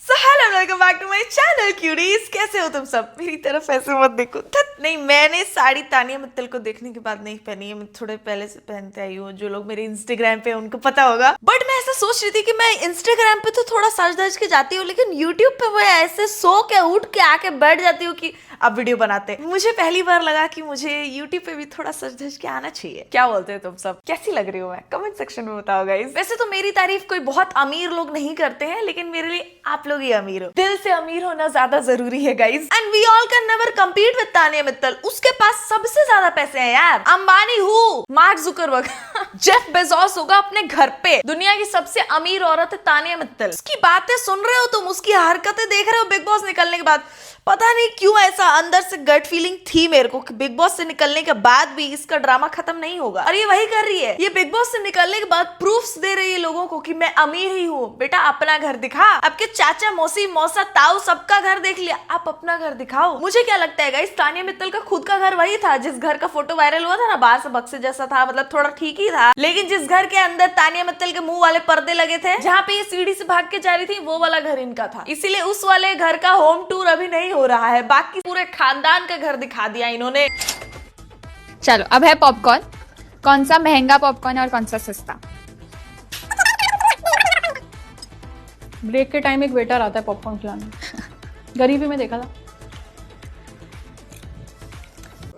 So hello welcome back to my channel queries. कैसे हो तुम सब? मेरी तरफ ऐसे मत देखो। नहीं, मैंने साड़ी तानिया मित्तल को देखने के बाद नहीं पहनी है, मैं थोड़े पहले से पहनते आई हूँ। जो लोग मेरे इंस्टाग्राम पे उनको पता होगा। बट मैं ऐसा सोच रही थी कि मैं इंस्टाग्राम पे तो थोड़ा सज धज के जाती हूँ, लेकिन यूट्यूब पे मैं ऐसे सो के उठ के आके बैठ जाती हूँ कि अब वीडियो बनाते। मुझे पहली बार लगा कि मुझे यूट्यूब पे भी थोड़ा सज धज के आना चाहिए। क्या बोलते हो तुम सब? कैसी लग रही हो मैं? कमेंट सेक्शन में बताओ गाइस। वैसे तो मेरी तारीफ कोई बहुत अमीर लोग नहीं करते हैं, लेकिन मेरे लिए आप लोग ही अमीर हो। दिल से अमीर होना ज्यादा जरूरी है guys. And we all can never compete with Tania Mittal. उसके पास सबसे ज्यादा पैसे हैं यार। अंबानी हूँ, मार्क जुकरबर्ग, जेफ बेजोस होगा अपने घर पे। दुनिया की सबसे अमीर औरत है तानिया मित्तल। उसकी बातें सुन रहे हो तुम, उसकी हरकतें देख रहे हो बिग बॉस निकलने के बाद। पता नहीं क्यों ऐसा अंदर से गट फीलिंग थी मेरे को कि बिग बॉस से निकलने के बाद भी इसका ड्रामा खत्म नहीं होगा। और ये वही कर रही है। ये बिग बॉस से निकलने के बाद प्रूफ्स दे रही है लोगों को कि मैं अमीर ही हूँ। बेटा अपना घर दिखा। आपके चाचा मौसी मौसा ताऊ सबका घर देख लिया, आप अपना घर दिखाओ। मुझे क्या लगता है गाइस, तानिया मित्तल का खुद का घर वही था जिस घर का फोटो वायरल हुआ था ना, बाहर से बक्से जैसा था, मतलब थोड़ा ठीक ही था। लेकिन जिस घर के अंदर तानिया मित्तल के मुंह वाले पर्दे लगे थे, जहाँ पे ये सीढ़ी से भाग के जा रही थी, वो वाला घर इनका था। इसीलिए उस वाले घर का होम टूर अभी नहीं हो रहा है। बाकी पूरे खानदान का घर दिखा दिया इन्होंने। चलो अब है पॉपकॉर्न। कौन सा महंगा पॉपकॉर्न और कौन सा सस्ता? ब्रेक के टाइम एक वेटर आता है पॉपकॉर्न खिलाने। गरीबी में देखा था।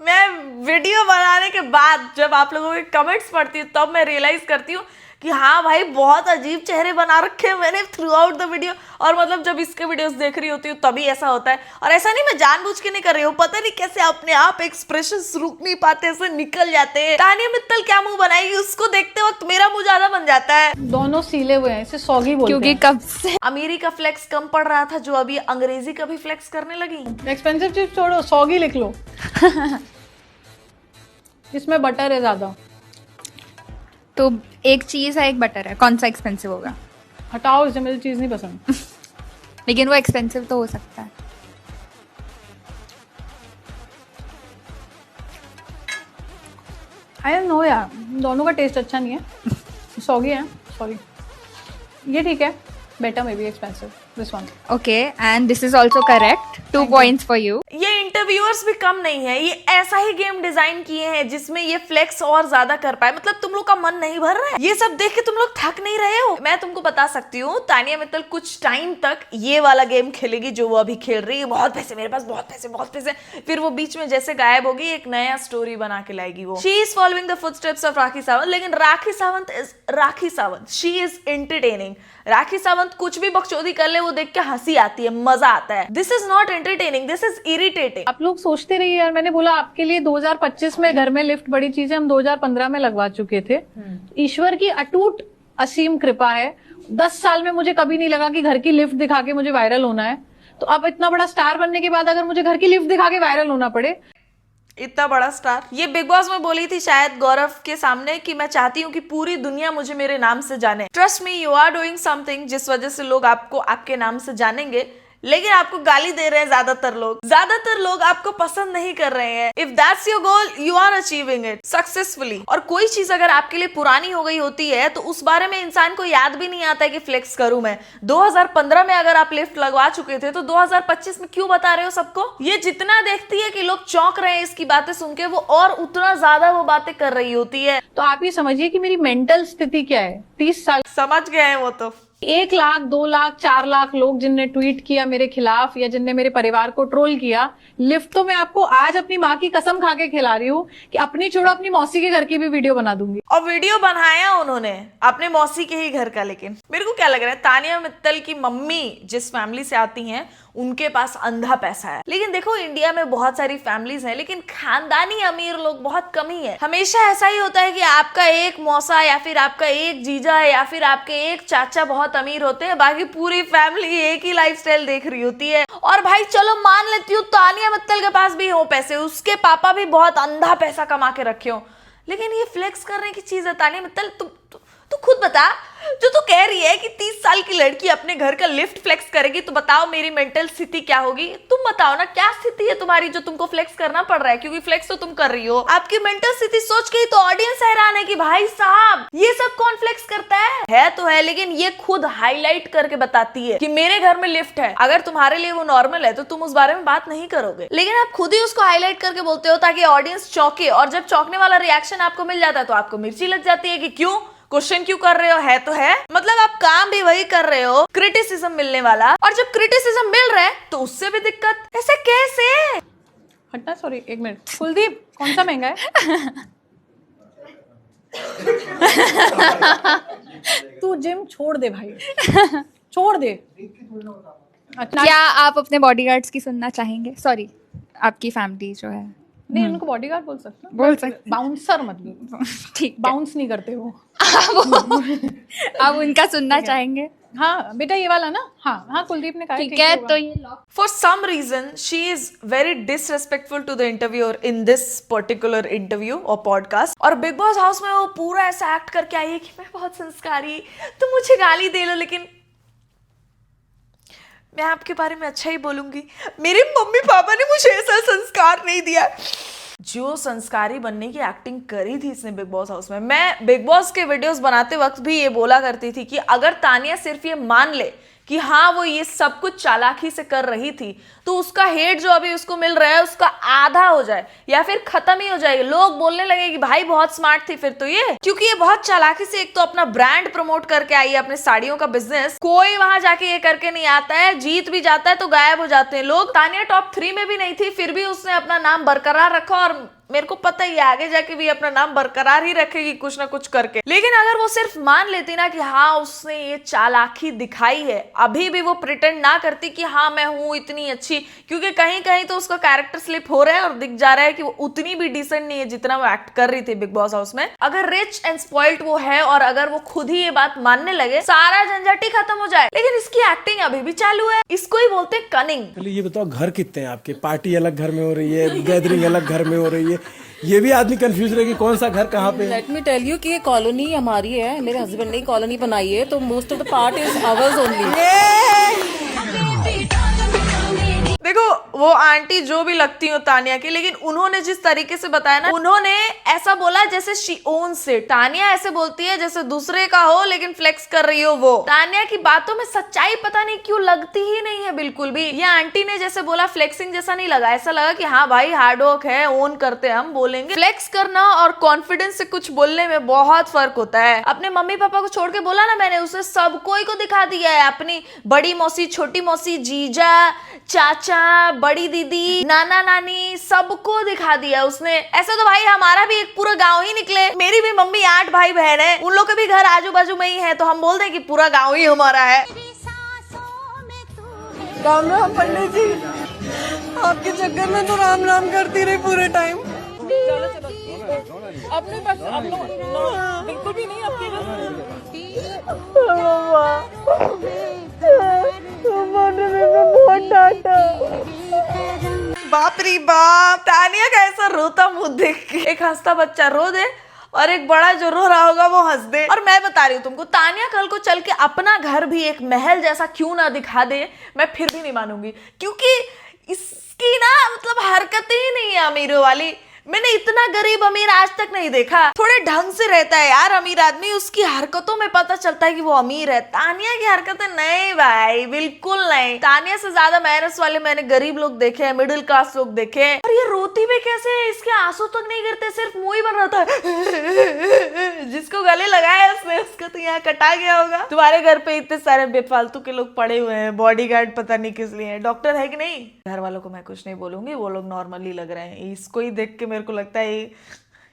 मैं वीडियो बनाने के बाद जब आप लोगों के कमेंट्स पढ़ती हूँ तब मैं रियलाइज करती हूँ कि हाँ भाई, बहुत अजीब चेहरे बना रखे हैं मैंने थ्रू आउट द वीडियो। और मतलब जब इसके वीडियोस देख रही होती हूँ तभी ऐसा होता है। और ऐसा नहीं, मैं जानबूझ के नहीं कर रही हूँ। पता नहीं कैसे अपने आप एक्सप्रेशंस रुक नहीं पाते, ऐसे निकल जाते हैं। तानिया मित्तल क्या मुंह बनाएगी, उसको देखते वक्त मेरा मुंह ज्यादा बन जाता है। दोनों सीले हुए हैं, इसे सौगी बोलते क्योंकि हैं। कब से अमीरी का फ्लेक्स कम पड़ रहा था, जो अभी अंग्रेजी का भी फ्लेक्स करने लगी। एक्सपेंसिव चीज छोड़ो, सौगी लिख लो। इसमें बटर है ज्यादा। तो एक चीज है, एक बटर है, कौन सा एक्सपेंसिव होगा? हटाओ इसे, मुझे चीज नहीं पसंद। लेकिन वो एक्सपेंसिव तो हो सकता है। आई डोंट नो यार, दोनों का टेस्ट अच्छा नहीं है। सौगी है, सॉरी। ये ठीक है, better may be expensive this one. Okay, and this is also correct. 2 points for you. ये इंटरव्यूअर्स भी कम नहीं है। ये ऐसा ही गेम डिजाइन किए हैं जिसमें ये फ्लेक्स और ज्यादा कर पाए। मतलब तुम लोग का मन नहीं भर रहा है? ये सब देख के तुम लोग थक नहीं रहे हो? मैं तुमको बता सकती हूँ, तानिया मित्तल कुछ टाइम तक ये वाला गेम खेलेगी जो वो अभी खेल रही है। बहुत पैसे मेरे पास, बहुत पैसे, बहुत पैसे। फिर वो बीच में जैसे गायब होगी, एक नया स्टोरी बना के लाएगी वो। She is following the footsteps of Rakhi Sawant. लेकिन Rakhi Sawant is Rakhi Sawant. She is entertaining. Rakhi Sawant कुछ भी बकचोदी कर ले, वो देख के हंसी आती है, मजा आता है। This is not entertaining, this is irritating. आप लोग सोचते रहिए यार। मैंने बोला आपके लिए 2025 में घर में लिफ्ट बड़ी चीज है, हम 2015 में लगवा चुके थे। ईश्वर की अटूट असीम कृपा है। 10 साल में मुझे कभी नहीं लगा कि घर की लिफ्ट दिखा के मुझे वायरल होना है। तो अब इतना बड़ा स्टार बनने के बाद अगर मुझे घर की लिफ्ट दिखा के वायरल होना पड़े, इतना बड़ा स्टार। ये बिग बॉस में बोली थी शायद गौरव के सामने कि मैं चाहती हूँ कि पूरी दुनिया मुझे मेरे नाम से जाने। Trust me, you are doing something जिस वजह से लोग आपको आपके नाम से जानेंगे। लेकिन आपको गाली दे रहे हैं ज्यादातर लोग आपको पसंद नहीं कर रहे हैं। If that's your goal, you are achieving it successfully. और कोई चीज अगर आपके लिए पुरानी हो गई होती है तो उस बारे में इंसान को याद भी नहीं आता है कि फ्लेक्स करूं मैं। 2015 में अगर आप लिफ्ट लगवा चुके थे तो 2025 में क्यों बता रहे हो सबको? ये जितना देखती है कि लोग चौंक रहे हैं इसकी बातें सुन के, वो और उतना ज्यादा वो बातें कर रही होती है। तो आप ये समझिए कि मेरी मेंटल स्थिति क्या है। 30 साल समझ गए हैं वो तो। 1 लाख 2 लाख 4 लाख लोग जिनने ट्वीट किया मेरे खिलाफ या जिनने मेरे परिवार को ट्रोल किया, लिफ्ट तो मैं आपको आज अपनी माँ की कसम खा के खिला रही हूँ कि अपनी छोड़ो अपनी मौसी के घर की भी वीडियो बना दूंगी। और वीडियो बनाया उन्होंने अपने मौसी के ही घर का। लेकिन मेरे को क्या लग रहा है, तानिया मित्तल की मम्मी जिस फैमिली से आती हैं उनके पास अंधा पैसा है। लेकिन देखो, इंडिया में बहुत सारी फैमिलीज हैं, लेकिन खानदानी अमीर लोग बहुत कम ही है। हमेशा ऐसा ही होता है कि आपका एक मौसा या फिर आपका एक जीजा या फिर आपके एक चाचा बहुत अमीर होते हैं, बाकी पूरी फैमिली एक ही लाइफस्टाइल देख रही होती है। और भाई चलो मान लेती हूँ तानिया मित्तल के पास भी हो पैसे, उसके पापा भी बहुत अंधा पैसा कमा के रखे हो, लेकिन ये फ्लेक्स करने की चीज है। तानिया मित्तल तू खुद बता, जो तू कह रही है कि 30 साल की लड़की अपने घर का लिफ्ट फ्लेक्स करेगी, तो बताओ मेरी मेंटल स्थिति क्या होगी। तुम बताओ ना, क्या स्थिति है तुम्हारी जो तुमको फ्लेक्स करना पड़ रहा है, क्योंकि फ्लेक्स तो तुम कर रही हो। आपकी मेंटल स्थिति सोच के ही तो ऑडियंस हैरान है कि भाई साहब ये सब कौन फ्लेक्स करता है तो है, लेकिन ये खुद हाईलाइट करके बताती है कि मेरे घर में लिफ्ट है। अगर तुम्हारे लिए वो नॉर्मल है तो तुम उस बारे में बात नहीं करोगे, लेकिन आप खुद ही उसको हाईलाइट करके बोलते हो ताकि ऑडियंस चौंके, और जब चौंकने वाला रिएक्शन आपको मिल जाता है तो आपको मिर्ची लग जाती है कि क्यों, क्वेश्चन क्यों कर रहे हो, है तो है। मतलब आप काम भी वही कर रहे हो, क्रिटिसिज्म मिलने वाला, और जब क्रिटिसिज्म मिल रहा है तो उससे भी दिक्कत। ऐसे कैसे? हटना, सॉरी, एक मिनट। कुलदीप, कौन सा महंगा है? तू जिम छोड़ दे भाई, छोड़ दे। अच्छा, क्या आप अपने बॉडीगार्ड्स की सुनना चाहेंगे? सॉरी, आपकी फैमिली जो है। नहीं, उनको बॉडीगार्ड बोल सकते हो। बोल सकते। बाउंसर मत बोलो, ठीक है। बाउंस नहीं करते वो। आप उनका सुनना चाहेंगे? हाँ बेटा, ये वाला ना। हाँ, कुलदीप ने कहा ठीक है, तो ये lock. For some reason, she is very disrespectful to the interviewer in this particular interview or podcast. और बिग बॉस हाउस में वो पूरा ऐसा एक्ट करके आई है कि मैं बहुत संस्कारी, तुम मुझे गाली दे लो, लेकिन मैं आपके बारे में अच्छा ही बोलूंगी। मेरे मम्मी पापा ने मुझे ऐसा संस्कार नहीं दिया। जो संस्कारी बनने की एक्टिंग करी थी इसने बिग बॉस हाउस में। मैं बिग बॉस के वीडियोस बनाते वक्त भी ये बोला करती थी कि अगर तानिया सिर्फ ये मान ले कि हाँ वो ये सब कुछ चालाकी से कर रही थी, तो उसका हेट जो अभी उसको मिल रहा है उसका आधा हो जाए या फिर खत्म ही हो जाएगी। लोग बोलने लगे कि भाई बहुत स्मार्ट थी फिर तो ये, क्योंकि ये बहुत चालाकी से एक तो अपना ब्रांड प्रमोट करके आई है, अपने साड़ियों का बिजनेस। कोई वहां जाके ये करके नहीं आता है, जीत भी जाता है तो गायब हो जाते हैं लोग। तानिया टॉप 3 में भी नहीं थी, फिर भी उसने अपना नाम बरकरार रखा, और मेरे को पता ही है आगे जाके भी अपना नाम बरकरार ही रखेगी कुछ ना कुछ करके। लेकिन अगर वो सिर्फ मान लेती ना कि हाँ उसने ये चालाकी दिखाई है, अभी भी वो प्रिटेंड ना करती कि हाँ मैं हूं इतनी अच्छी, क्योंकि कहीं कहीं तो उसका कैरेक्टर स्लिप हो रहा है और दिख जा रहा है कि वो उतनी भी डिसेंट नहीं है जितना वो एक्ट कर रही थी बिग बॉस हाउस में। अगर रिच एंड स्पॉइल्ड वो है और अगर वो खुद ही ये बात मानने लगे, सारा झंझट ही खत्म हो जाए। लेकिन इसकी एक्टिंग अभी भी चालू है, इसको ही बोलते हैं कनिंग। चलिए ये बताओ, घर कितने हैं आपके? पार्टी अलग घर में हो रही है, गैदरिंग अलग घर में हो रही है, ये भी आदमी कंफ्यूज रहे कि कौन सा घर कहाँ पे है। लेट मी टेल यू कि ये कॉलोनी हमारी है, मेरे हस्बैंड ने कॉलोनी बनाई है, तो most of the part is ours only. देखो वो आंटी जो भी लगती हो तानिया की, लेकिन उन्होंने जिस तरीके से बताया ना, उन्होंने ऐसा बोला जैसे शी ओन्स इट। तानिया ऐसे बोलती है जैसे दूसरे का हो लेकिन फ्लेक्स कर रही हो वो। तानिया की बातों में सच्चाई पता नहीं क्यों लगती ही नहीं है बिल्कुल भी। ये आंटी ने जैसे बोला फ्लेक्सिंग जैसा नहीं लगा, ऐसा लगा कि हाँ भाई हार्डवर्क है, ओन करते हैं हम, बोलेंगे। फ्लेक्स करना और कॉन्फिडेंस से कुछ बोलने में बहुत फर्क होता है। अपने मम्मी पापा को छोड़ के बोला ना मैंने, उसे सब कोई को दिखा दिया है, अपनी बड़ी मौसी, छोटी मौसी, जीजा, चाचा, बड़ी दीदी, नाना नानी, सबको दिखा दिया उसने। ऐसा तो भाई हमारा भी एक पूरा गांव ही निकले। मेरी भी मम्मी 8 भाई बहन है, उन लोग के भी घर आजू बाजू में ही है, तो हम बोलते हैं कि पूरा गांव ही हमारा है। राम राम पंडित जी, आपके चक्कर में तो राम राम करती रही पूरे टाइम। अपने पास आप लोग बिल्कुल भी नहीं, आपके बहुत डांटा। बाप रे बाप, तानिया का ऐसा रोता मुंह देख के एक हंसता बच्चा रो दे और एक बड़ा जो रो रहा होगा वो हंस दे। और मैं बता रही हूँ तुमको, तानिया कल को चल के अपना घर भी एक महल जैसा क्यों ना दिखा दे, मैं फिर भी नहीं मानूंगी, क्योंकि इसकी ना मतलब हरकतें ही नहीं है अमीरों वाली। मैंने इतना गरीब अमीर आज तक नहीं देखा। थोड़े ढंग से रहता है यार अमीर आदमी, उसकी हरकतों में पता चलता है कि वो अमीर है। तानिया की हरकतें नहीं भाई, बिल्कुल नहीं। तानिया से ज्यादा मेहनत वाले मैंने गरीब लोग देखे हैं, मिडिल क्लास लोग देखे हैं। और ये रोती भी कैसे है, इसके आंसू तक नहीं गिरते, सिर्फ मुंह ही बन रहा था। जिसको गले लगाया उसने, उसका तो यहाँ कटा गया होगा। तुम्हारे घर पे इतने सारे बेफालतू के लोग पड़े हुए हैं, बॉडीगार्ड पता नहीं किस लिए है, डॉक्टर है कि नहीं। घर वालों को मैं कुछ नहीं बोलूंगी, वो लोग नॉर्मली लग रहे हैं। इसको ही देख के मेरे को लगता है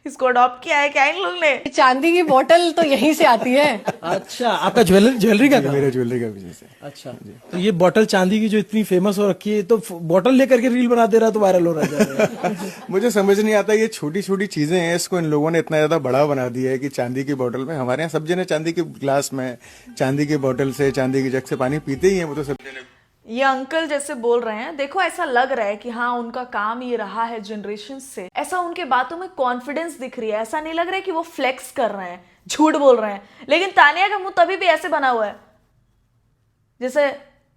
इसको अडॉप्ट किया है क्या इन लोग ने। चांदी की बोतल तो यहीं से आती है। अच्छा, आपका ज्वेलरी का मेरा ज्वेलरी का बिजनेस है। अच्छा, तो ये बोतल चांदी की जो इतनी फेमस हो रखी है, तो बोतल लेकर के रील बना दे रहा तो वायरल हो रहा है। मुझे समझ नहीं आता, ये छोटी छोटी चीजें हैं, इसको इन लोगों ने इतना ज्यादा बड़ा बना दिया है कि चांदी की बोतल में, हमारे यहाँ सब जने चांदी के ग्लास में, चांदी की बोतल से, चांदी की जग से पानी पीते ही है, वो तो सब जने। ये अंकल जैसे बोल रहे हैं, देखो ऐसा लग रहा है कि हाँ उनका काम ये रहा है जनरेशन से, ऐसा उनके बातों में कॉन्फिडेंस दिख रही है। ऐसा नहीं लग रहा है कि वो फ्लेक्स कर रहे हैं, झूठ बोल रहे हैं। लेकिन तानिया का मुंह तभी भी ऐसे बना हुआ है जैसे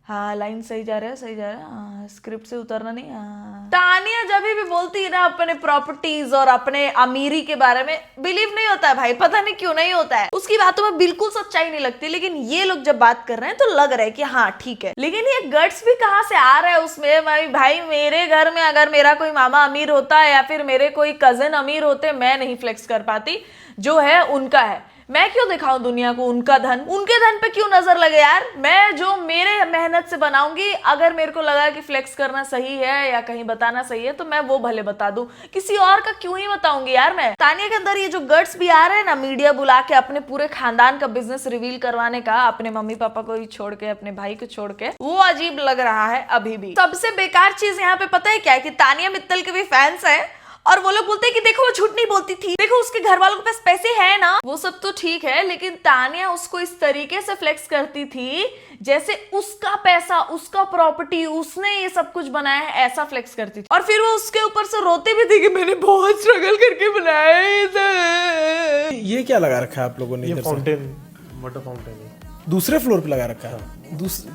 हाँ लाइन सही जा रहा है, सही जा रहा है, हाँ स्क्रिप्ट से उतरना नहीं। हाँ तानिया जब भी बोलती है ना अपने प्रॉपर्टीज और अपने अमीरी के बारे में, बिलीव नहीं होता है भाई, पता नहीं क्यों नहीं होता है। उसकी बातों में बिल्कुल सच्चाई नहीं लगती, लेकिन ये लोग जब बात कर रहे हैं तो लग रहा है कि हाँ ठीक है। लेकिन ये गट्स भी कहाँ से आ रहा है उसमें भाई मेरे घर में अगर मेरा कोई मामा अमीर होता या फिर मेरे कोई कजिन अमीर होते, मैं नहीं फ्लेक्स कर पाती, जो है उनका है। मैं क्यों दिखाऊं दुनिया को उनका धन, उनके धन पे क्यों नजर लगे यार। मैं जो मेरे मेहनत से बनाऊंगी, अगर मेरे को लगा कि फ्लेक्स करना सही है या कहीं बताना सही है तो मैं वो भले बता दूं, किसी और का क्यों ही बताऊंगी यार मैं। तानिया के अंदर ये जो गट्स भी आ रहे हैं ना, मीडिया बुला के अपने पूरे खानदान का बिजनेस रिवील करवाने का, अपने मम्मी पापा को ही छोड़ के, अपने भाई को छोड़ के, वो अजीब लग रहा है अभी भी। सबसे बेकार चीज यहाँ पे पता है क्या है कि तानिया मित्तल के भी फैंस है और वो लोग बोलते हैं कि देखो वो झूठ नहीं बोलती थी, देखो उसके घर वालों के पास पैसे हैं ना। वो सब तो ठीक है, लेकिन तानिया उसको इस तरीके से फ्लेक्स करती थी जैसे उसका पैसा, उसका प्रॉपर्टी, उसने ये सब कुछ बनाया है, ऐसा फ्लेक्स करती थी। और फिर वो उसके ऊपर से रोती भी थी कि मैंने बहुत स्ट्रगल करके बनाया है। ये क्या लगा रखा है आप लोगों ने? ये इधर से? फाउंटेन, वाटर फाउंटेन है। दूसरे फ्लोर पे लगा रखा है?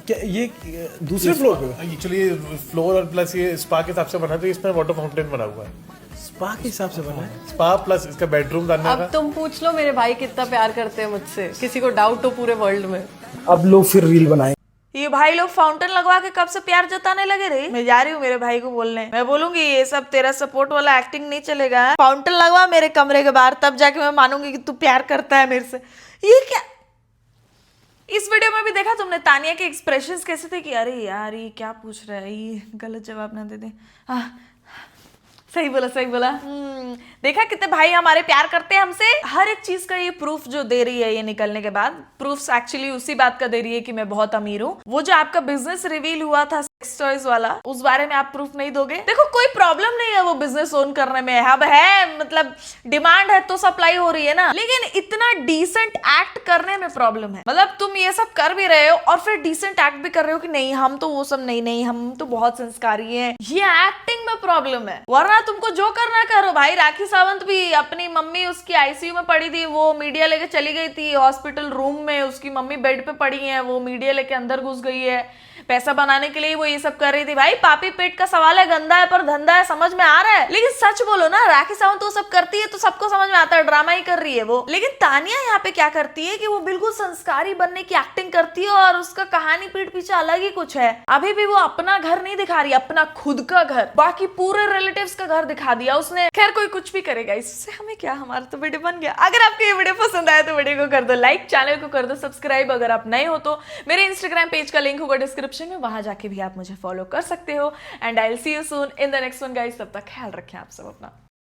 क्या ये दूसरे फ्लोर पे? एक्चुअली फ्लोर और प्लस ये स्पा के हिसाब से बना, तो इसमें वाटर फाउंटेन बना हुआ है। स्पा के हिसाब से बना है? स्पा प्लस इसका बेडरूम डालने अब का। तुम पूछ लो मेरे भाई कितना प्यार करते हैं मुझसे, किसी को डाउट हो पूरे वर्ल्ड में। अब लोग फिर रील बनाए। ये भाई लोग फाउंटेन लगवा के कब से प्यार जताने लगे रे। मैं जा रही हूँ मेरे भाई को बोलने, मैं बोलूंगी ये सब तेरा सपोर्ट वाला एक्टिंग नहीं चलेगा। फाउंटेन लगवा मेरे कमरे के बाहर, तब जाके मैं मानूंगी कि तू प्यार करता है मेरे से। ये क्या, इस वीडियो में भी देखा तुमने तानिया के एक्सप्रेशंस कैसे थे कि अरे यार ये क्या पूछ रहा है, ये गलत जवाब ना दे दे। सही बोला, सही बोला। देखा कितने भाई हमारे प्यार करते हैं हमसे। हर एक चीज का ये प्रूफ जो दे रही है ये निकलने के बाद, प्रूफ एक्चुअली उसी बात का दे रही है कि मैं बहुत अमीर हूँ। वो जो आपका बिजनेस रिवील हुआ था सेक्स टॉयज वाला, उस बारे में आप प्रूफ नहीं दोगे? देखो कोई प्रॉब्लम नहीं है वो बिजनेस ओन करने में, अब है मतलब डिमांड है तो सप्लाई हो रही है ना। लेकिन इतना डिसेंट एक्ट करने में प्रॉब्लम है। मतलब तुम ये सब कर भी रहे हो और फिर डिसेंट एक्ट भी कर रहे हो कि नहीं हम तो वो सब नहीं, हम तो बहुत संस्कारी हैं। ये एक्टिंग में प्रॉब्लम है, वरना तुमको जो करना करो भाई। राखी सावंत भी अपनी मम्मी उसकी आईसीयू में पड़ी थी, वो मीडिया लेके चली गई थी हॉस्पिटल रूम में, उसकी मम्मी बेड पे पड़ी है, वो मीडिया लेके अंदर घुस गई है। पैसा बनाने के लिए वो ये सब कर रही थी। भाई पापी पेट का सवाल है, गंदा है पर धंधा है, समझ में आ रहा है। लेकिन सच बोलो ना, राखी सावंत वो सब करती है तो सबको समझ में आता है, ड्रामा ही कर रही है वो। लेकिन तानिया यहाँ पे क्या करती है कि वो बिल्कुल संस्कारी बनने की एक्टिंग करती है और उसका कहानी पीठ पीछे अलग ही कुछ है। अभी भी वो अपना घर नहीं दिखा रही, अपना खुद का घर, बाकी पूरे रिलेटिव्स का घर दिखा दिया उसने। खैर कोई कुछ भी करेगा, इससे हमें क्या, हमारा तो वीडियो बन गया। अगर आपको ये वीडियो पसंद आया तो वीडियो को कर दो लाइक, चैनल को कर दो सब्सक्राइब। अगर आप नए हो तो मेरे इंस्टाग्राम पेज का लिंक होगा डिस्क्रिप्शन में, वहां जाके भी आप मुझे फॉलो कर सकते हो। And I will see you soon in the next one guys. तब तक ख्याल रखें आप सब अपना।